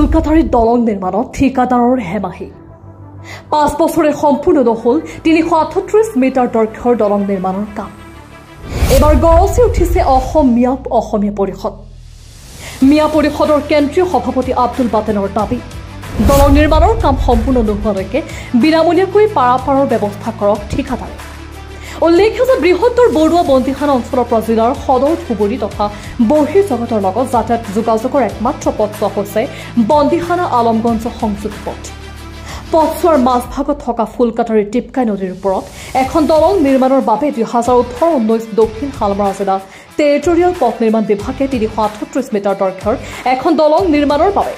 ফুলকাটাৰীত দলং নিৰ্মাণত ঠিকাদাৰৰ হেমাহি 5 বছৰে সম্পূৰ্ণ নহল 338 মিটাৰ দৈৰ্ঘ্যৰ দলং নিৰ্মাণৰ কাম এবাৰ গৰজি উঠিছে অসমীয়া পৰিষদ মিয়া পৰিষদৰ কেন্দ্ৰীয় সভাপতি আব্দুল বাতেনৰ দাবী দলং নিৰ্মাণৰ কাম সম্পূৰ্ণ নোহোৱালৈকে বিনামূলীয়াকৈ পাৰাপাৰৰ ব্যৱস্থা কৰক ঠিকাদাৰে উল্লেখ্য যে বৃহত্তৰ বৰুৱা বন্দীখানা অঞ্চলৰ পৰা জিলাৰ সদৰ ধুবুৰী তথা বহিৰ্জগতৰ লগত যাতায়াত যোগাযোগৰ একমাত্ৰ পথছোৱা হৈছে বন্দীখানা আলমগঞ্জ সংযোগ পথ পথছোৱাৰ মাজভাগত থকা ফুলকাটাৰী টিপকাই নদীৰ ওপৰত এখন দলং নিৰ্মাণৰ বাবে 2018-19 দক্ষিণ হালমাৰা জিলা টেৰিটৰিয়েল পথ নিৰ্মাণ বিভাগে 338 মিটাৰ দৈৰ্ঘ্যৰ এখন দলং নিৰ্মাণৰ বাবে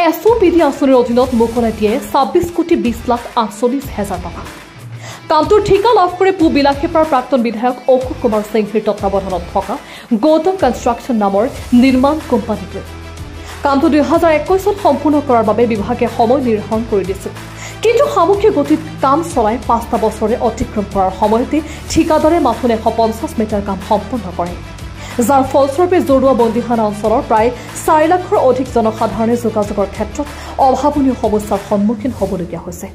এছঅ'পিডি আঁচনিৰ অধীনত মোকলাই দিয়ে 26,20,48,000 টকা কামটোৰ ঠিকা লাভ কৰে পূব বিলাসীপাৰ প্ৰাক্তন বিধায়ক অশোক কুমাৰ সিংহিৰ তত্বাৱধানত থকা গৌতম কনষ্ট্ৰাকশ্যন নামৰ নিৰ্মাণ কোম্পানীটোৱে কামটো 2021 সম্পূৰ্ণ কৰাৰ বাবে বিভাগে সময় নিৰ্ধাৰণ কৰি দিছিল কিন্তু সামগ্ৰিক গতিত কাম চলাই 5টা বছৰে অতিক্ৰম কৰাৰ সময়তে ঠিকাদাৰে মাথোন 150 মিটাৰ কাম সম্পন্ন কৰে যাৰ ফলস্বৰূপে জৰুৱা বন্দীখানা অঞ্চলৰ প্ৰায় 4 লাখৰ অধিক জনসাধাৰণে যোগাযোগৰ ক্ষেত্ৰত অভাৱনীয় সমস্যাৰ সন্মুখীন হ'বলগীয়া হৈছে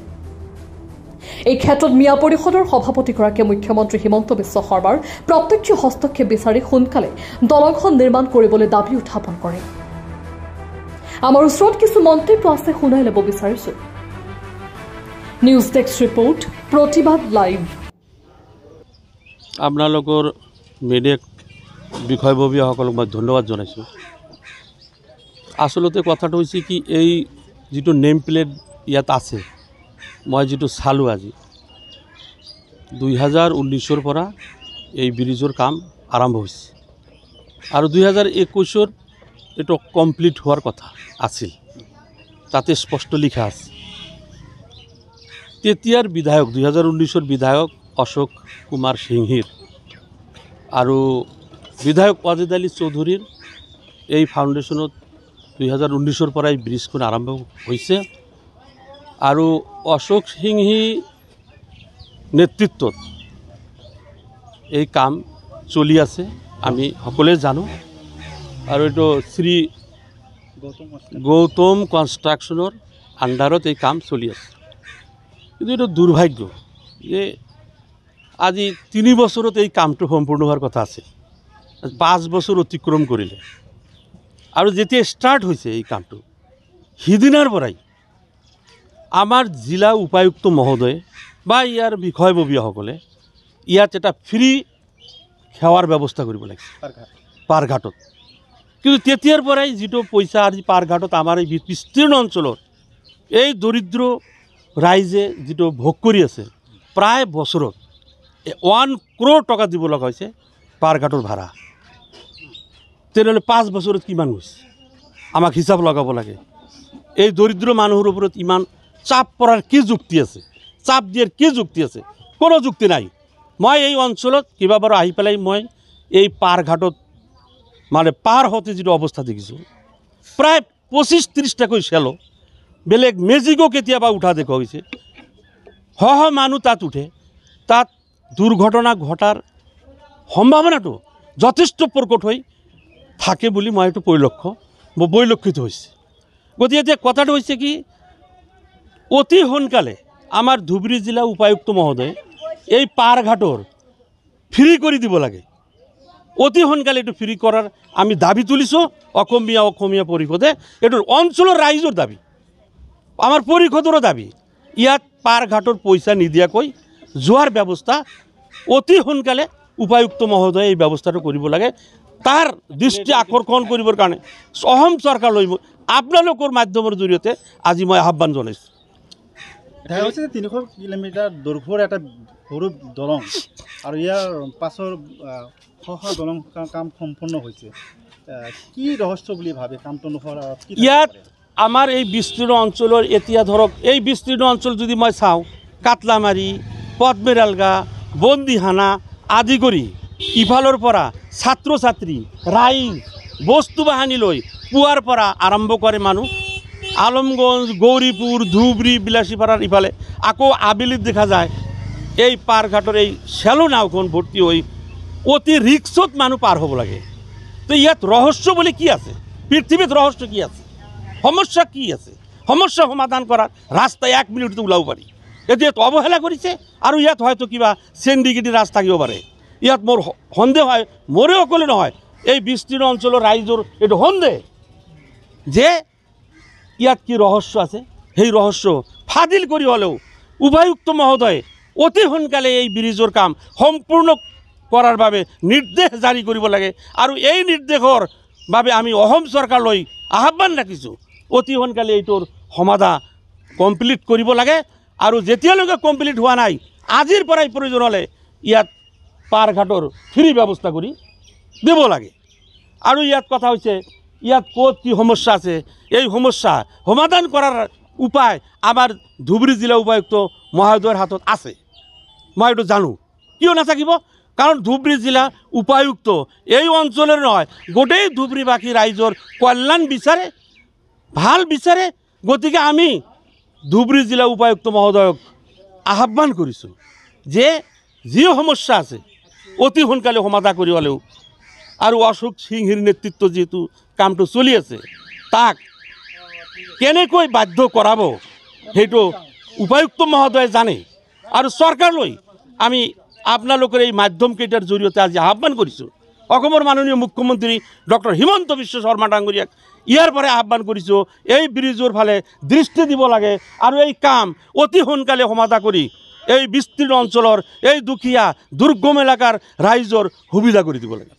এই ক্ষেত্ৰত মিয়া পৰিষদৰ সভাপতিগৰাকীয়ে মুখ্যমন্ত্ৰী হিমন্ত বিশ্ব শৰ্মাৰ প্ৰত্যক্ষ হস্তক্ষেপ বিচাৰি সোনকালে দলংখন নিৰ্মাণ কৰিবলৈ দাবী উত্থাপন কৰে আমাৰ ওচৰত কিছু মন্তব্য আছে শুনাই ল'ব বিচাৰিছো নিউজ ডেস্ক ৰিপৰ্ট প্ৰতিবাদ লাইভ আপোনালোকৰ মিডিয়া বিষয়ববীয়াসকলক মই ধন্যবাদ জনাইছোঁ আসলতে কথাটো হৈছে কি এই যিটো নেম প্লেট ইয়াত আছে মই যেটো চালু আজি 2019 পৰা এই ব্ৰিজৰ কাম আৰম্ভ হৈছে আৰু 2021 এটো কমপ্লিট হোৱাৰ কথা আছিল তাতে স্পষ্ট লিখা আছে তেতিয়াৰ বিধায়ক 2019 বিধায়ক অশোক কুমাৰ সিংহিৰ আৰু বিধায়ক ওয়াজিদ আলী চৌধুৰীৰ এই ফাউণ্ডেশ্যনত 2019 পৰা এই ব্ৰিজখন আৰম্ভ হৈছে আৰু অশোক সিংহি নেতৃত্বত এই কাম চলি আছে আমি সকলোৱে জানো আৰু এটো শ্ৰী গৌতম কনষ্ট্ৰাকশ্যনৰ আণ্ডাৰত এই কাম চলি আছে কিন্তু এটো দুৰ্ভাগ্য যে আজি 3 বছৰত এই কামটো সম্পূৰ্ণ হোৱাৰ কথা আছে 5 বছৰ অতিক্ৰম কৰিলে আৰু যেতিয়া ষ্টাৰ্ট হৈছে এই কামটো হিদিনাৰ পৰাই আমাৰ জিলা উপায়ুক্ত মহোদয় বা ইয়াৰ বিষয়ববীয়াসকলে ইয়াত এটা ফ্ৰী সেৱাৰ ব্যৱস্থা কৰিব লাগিছে পাৰঘাটত কিন্তু তেতিয়াৰ পৰাই যেটো পইচা আজি পাৰঘাটত আমাৰ এই বিস্তীৰ্ণ অঞ্চলৰ এই দৰিদ্ৰ ৰাইজে যেটো ভোগ কৰি আছে প্ৰায় বছৰত 1 crore টকা দিব লগা হৈছে পাৰঘাটৰ ভাড়া তেনেহ'লে 5 বছৰত কিমান হৈছে আমাক হিচাপ লগাব লাগে এই দৰিদ্ৰ মানুহৰ ওপৰত ইমান চাপ পৰাৰ কি যুক্তি আছে চাপ দিয়াৰ কি যুক্তি আছে কোনো যুক্তি নাই মই এই অঞ্চলত কিবাবাৰ আহি পেলাই মই এই পাৰঘাটত মানে পাৰ হতে যেটো অৱস্থা দেখিছোঁ প্ৰায় 25-30টাকৈ চেলো বেলেগ মেজিকো কেতিয়াবা উঠা দেখা হৈছে মানুহ তাত উঠে তাত দুৰ্ঘটনা ঘটাৰ সম্ভাৱনাটো যথেষ্ট প্ৰকট হৈ থাকে বুলি মই এইটো পৰিলক্ষিত হৈছে গতিকে এতিয়া কথাটো হৈছে কি অতি সোনকালে আমাৰ ধুবুৰী জিলা উপায়ুক্ত মহোদয় এই পাৰঘাটৰ ফ্ৰী কৰি দিব লাগে অতি সোনকালে এইটো ফ্ৰী কৰাৰ আমি দাবী তুলিছোঁ অসমীয়া পৰিষদে এইটো অঞ্চলৰ ৰাইজৰ দাবী আমাৰ পৰিষদৰো দাবী ইয়াত পাৰঘাটৰ পইচা নিদিয়াকৈ যোৱাৰ ব্যৱস্থা অতি সোনকালে উপায়ুক্ত মহোদয়ে এই ব্যৱস্থাটো কৰিব লাগে তাৰ দৃষ্টি আকৰ্ষণ কৰিবৰ কাৰণে অসম চৰকাৰলৈ আপোনালোকৰ মাধ্যমৰ জৰিয়তে আজি মই আহ্বান জনাইছোঁ এটা হৈছে 300 কিলোমিটাৰ দৈৰ্ঘ্যৰ এটা সৰু দলং আৰু ইয়াৰ পাছৰ দলং কাম সম্পূৰ্ণ হৈছে কি ৰহস্য বুলি ভাবে কামটো নোহোৱাৰ ইয়াত আমাৰ এই বিস্তীৰ্ণ অঞ্চলৰ এতিয়া ধৰক এই বিস্তীৰ্ণ অঞ্চল যদি মই চাওঁ কাটলামাৰী পদ্মেৰালগা বন্দীখানা আদি কৰি ইফালৰ পৰা ছাত্ৰ ছাত্ৰী ৰাইজ বস্তু বাহানি লৈ পুৱাৰ পৰা আৰম্ভ কৰে মানুহ আলমগঞ্জ গৌৰীপুৰ ধুবুৰী বিলাসীপাৰাৰ ইফালে আকৌ আবেলিত দেখা যায় এই পাৰঘাটৰ এই চেলো নাওখন ভৰ্তি হৈ অতি ৰিক্সত মানুহ পাৰ হ'ব লাগে তো ইয়াত ৰহস্য বুলি কি আছে পৃথিৱীত ৰহস্য কি আছে সমস্যা কি আছে সমস্যা সমাধান কৰাৰ ৰাস্তায় 1 মিনিটতে ওলাব পাৰি এতিয়া অৱহেলা কৰিছে আৰু ইয়াত হয়তো কিবা চেণ্ডিকেটি ৰাজ থাকিব পাৰে ইয়াত মোৰ সন্দেহ হয় মোৰে অকলে নহয় এই বিস্তীৰ্ণ অঞ্চলৰ ৰাইজৰ এইটো সন্দেহ যে ইয়াত কি ৰহস্য আছে সেই ৰহস্য ফাদিল কৰি হ'লেও উপায়ুক্ত মহোদয় অতি সোনকালে এই ব্ৰিজৰ কাম সম্পূৰ্ণ কৰাৰ বাবে নিৰ্দেশ জাৰি কৰিব লাগে আৰু এই নিৰ্দেশৰ বাবে আমি অসম চৰকাৰলৈ আহ্বান ৰাখিছোঁ অতি সোনকালে এইটোৰ সমাধা কমপ্লিট কৰিব লাগে আৰু যেতিয়ালৈকে কমপ্লিট হোৱা নাই আজিৰ পৰাই প্ৰয়োজন হ'লে ইয়াত পাৰঘাটৰ ফ্ৰী ব্যৱস্থা কৰি দিব লাগে আৰু ইয়াত কথা হৈছে ইয়াত ক'ত কি সমস্যা আছে এই সমস্যা সমাধান কৰাৰ উপায় আমাৰ ধুবুৰী জিলা উপায়ুক্ত মহোদয়ৰ হাতত আছে মই এইটো জানো কিয় নাথাকিব কাৰণ ধুবুৰী জিলা উপায়ুক্ত এই অঞ্চলৰ নহয় গোটেই ধুবুৰীবাসী ৰাইজৰ কল্যাণ বিচাৰে ভাল বিচাৰে গতিকে আমি ধুবুৰী জিলা উপায়ুক্ত মহোদয়ক আহ্বান কৰিছোঁ যে যি সমস্যা আছে অতি সোনকালে সমাধা কৰি হ'লেও আৰু অশোক সিংহীৰ নেতৃত্ব যেহেতু কামটো চলি আছে তাক কেনেকৈ বাধ্য কৰাব সেইটো উপায়ুক্ত মহোদয়ে জানে আৰু চৰকাৰলৈ আমি আপোনালোকৰ এই মাধ্যমকেইটাৰ জৰিয়তে আজি আহ্বান কৰিছোঁ অসমৰ মাননীয় মুখ্যমন্ত্ৰী ডক্টৰ হিমন্ত বিশ্ব শৰ্মা ডাঙৰীয়াক ইয়াৰ পৰাই আহ্বান কৰিছোঁ এই ব্ৰিজৰ ফালে দৃষ্টি দিব লাগে আৰু এই কাম অতি সোনকালে সমাধা কৰি এই বিস্তীৰ্ণ অঞ্চলৰ এই দুখীয়া দুৰ্গম এলেকাৰ ৰাইজৰ সুবিধা কৰি দিব লাগে